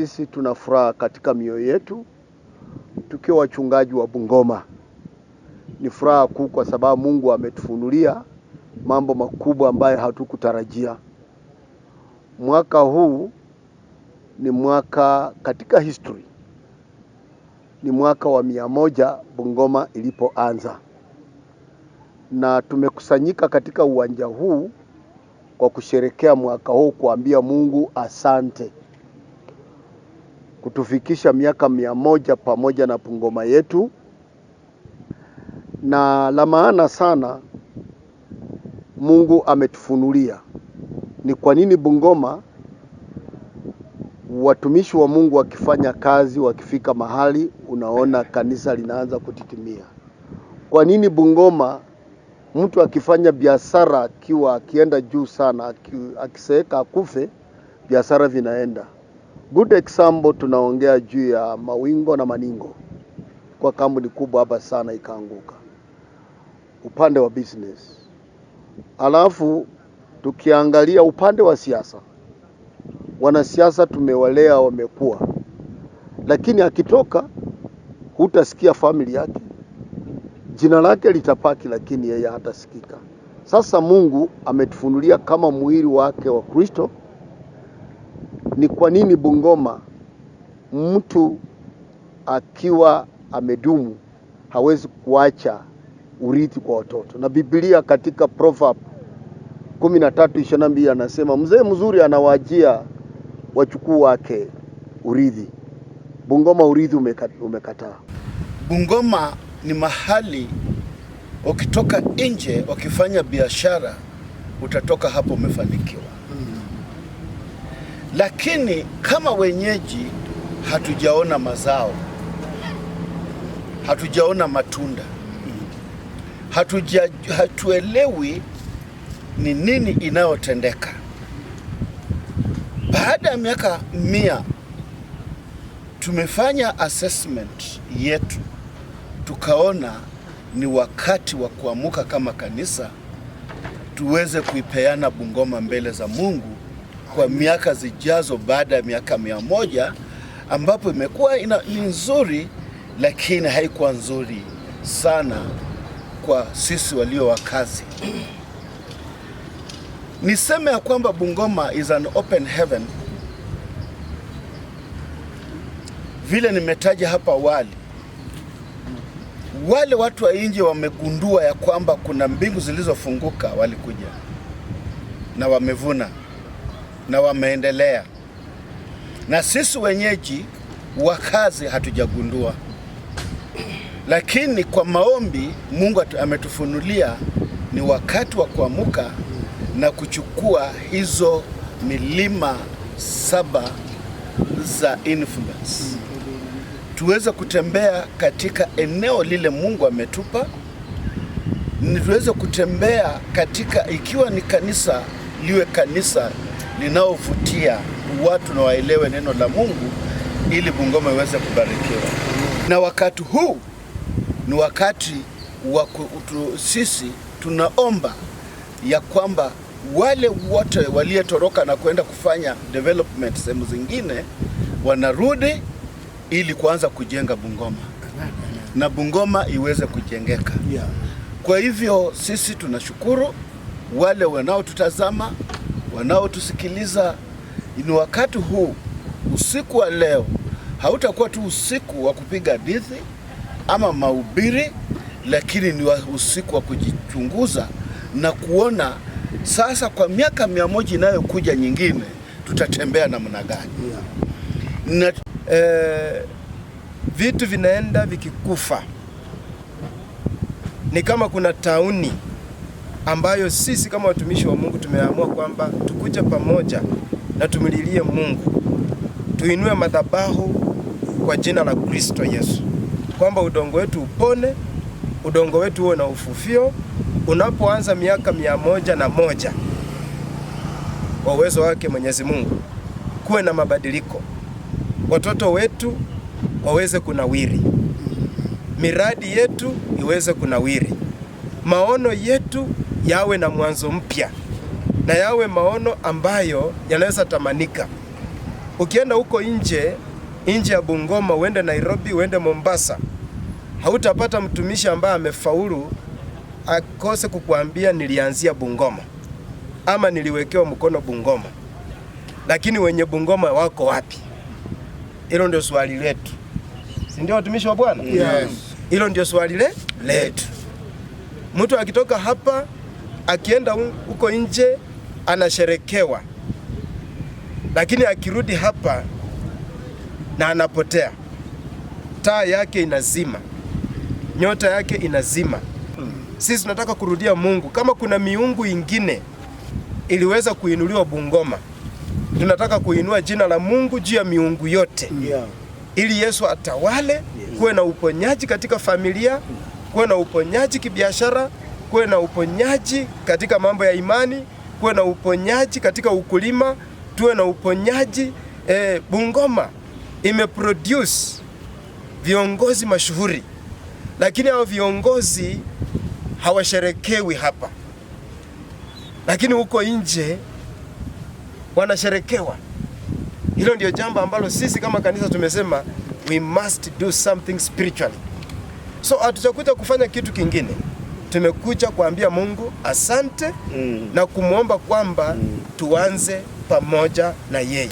sisi tuna furaha katika mioyo yetu tukiwa wachungaji wa Bungoma. Ni furaha kuu kwa sababu Mungu ametufunulia mambo makubwa ambayo hatukutarajia. Mwaka huu ni mwaka katika history. Ni mwaka wa 100 Bungoma ilipoanza. Na tumekusanyika katika uwanja huu kwa kusherekea mwaka huu, kuambia Mungu asante kutufikisha miaka 100 pamoja na Bungoma yetu. Na la maana sana, Mungu ametufunulia ni kwa nini Bungoma watumishi wa Mungu wakifanya kazi, wakifika mahali unaona kanisa linaanza kutitimia. Kwa nini Bungoma mtu akifanya biashara akienda juu sana, akiseeka akufe, biashara vinaenda. Good example, tunaongea juu ya Mawingo na Maningo. Kwa kampuni kubwa hapa sana ikaanguka upande wa business. Alafu tukiangalia upande wa siasa, wanasiasa tumewalea, wamekuwa, lakini akitoka hutasikia family yake, jina lake litapaki, lakini yeye hatasikika. Sasa Mungu ametufunulia kama mwili wake wa Kristo, ni kwa nini Bungoma mtu akiwa amedumu hawezi kuacha urithi kwa watoto. Na Biblia katika Proverb 13:22 anasema mzee mzuri anawajia wachukuu wake urithi. Bungoma urithi umekataa. Bungoma ni mahali ukitoka nje ukifanya biashara utatoka hapo umefanikiwa. Lakini kama wenyeji hatujaona mazao, hatujaona matunda, hatuelewi ni nini inayotendeka. Baada ya miaka 100 tumefanya assessment yetu, tukaona ni wakati wa kuamuka kama kanisa, tuweze kuipeana Bungoma mbele za Mungu kwa miaka zijazo, baada ya miaka 100 ambapo imekuwa ni nzuri, lakini haikuwa nzuri sana kwa sisi walio wakazi. Niseme ya kwamba Bungoma is an open heaven. Vile nimetaja hapa awali, wale watu wa nje wamegundua ya kwamba kuna mbingu zilizofunguka, walikuja na wamevuna na wameendelea. Na sisi wenyeji wakazi hatujagundua, lakini kwa maombi Mungu ametufunulia ni wakati wa kuamuka na kuchukua hizo milima 7 za influence, tuweze kutembea katika eneo lile Mungu ametupa. Tuweze kutembea katika, ikiwa ni kanisa, liwe kanisa linaovutia watu na waelewe neno la Mungu, ili Bungoma iweze kubarikiwa. Na wakati huu ni wakati wa sisi tunaomba ya kwamba wale wote waliotoroka na kwenda kufanya development sehemu zingine wanarudi, ili kuanza kujenga Bungoma na Bungoma iweze kujengeka. Kwa hivyo sisi tunashukuru wale wanaotutazama, wanaotusikiliza. Ni wakati huu, usiku wa leo hautakuwa tu usiku wa kupiga hadithi ama mahubiri, lakini ni usiku wa kujichunguza na kuona sasa kwa miaka 100 inayokuja nyingine tutatembea namna gani. Na vitu vinaenda vikikufa. Ni kama kuna tauni ambayo sisi kama watumishi wa Mungu tumeamua kwamba tukuja pamoja na tumlilie Mungu, tuinue madhabahu kwa jina la Kristo Yesu, kwamba udongo wetu upone, udongo wetu uwe na ufufio. Unapoanza miaka 101 kwa uwezo wake Mwenyezi Mungu, kuwe na mabadiliko, watoto wetu waweze kunawiri, miradi yetu iweze kunawiri, maono yetu yawe na mwanzo mpya, na yawe maono ambayo yanaweza tamanika. Ukienda huko nje ya Bungoma, uende Nairobi, uende Mombasa, hautapata mtumishi ambaye amefaulu akose kukuambia nilianzia Bungoma ama niliwekewa mkono Bungoma. Lakini wenye Bungoma wako wapi? Hilo ndio swali letu. Si ndio watumishi wa Bwana? Yes. Hilo ndio swali letu. Mtu akitoka hapa akienda huko nje anasherekewa, lakini akirudi hapa na anapotea, taa yake inazima, nyota yake inazima. Sisi tunataka kurudia Mungu. Kama kuna miungu ingine iliweza kuinuliwa Bungoma, tunataka kuinua jina la Mungu juu ya miungu yote, ili Yesu atawale. Kuwe na uponyaji katika familia, kuwe na uponyaji kibiashara, kuwe na uponyaji katika mambo ya imani, kuwe na uponyaji katika ukulima, tuwe na uponyaji. Bungoma imeproduce viongozi mashuhuri, lakini hao viongozi hawasherekewi hapa, lakini huko nje wanasherekewa. Hilo ndio jambo ambalo sisi kama kanisa tumesema we must do something spiritually. So hatujakuja kufanya kitu kingine, tumekuja kuambia Mungu asante na kumwomba kwamba tuanze pamoja na yeye.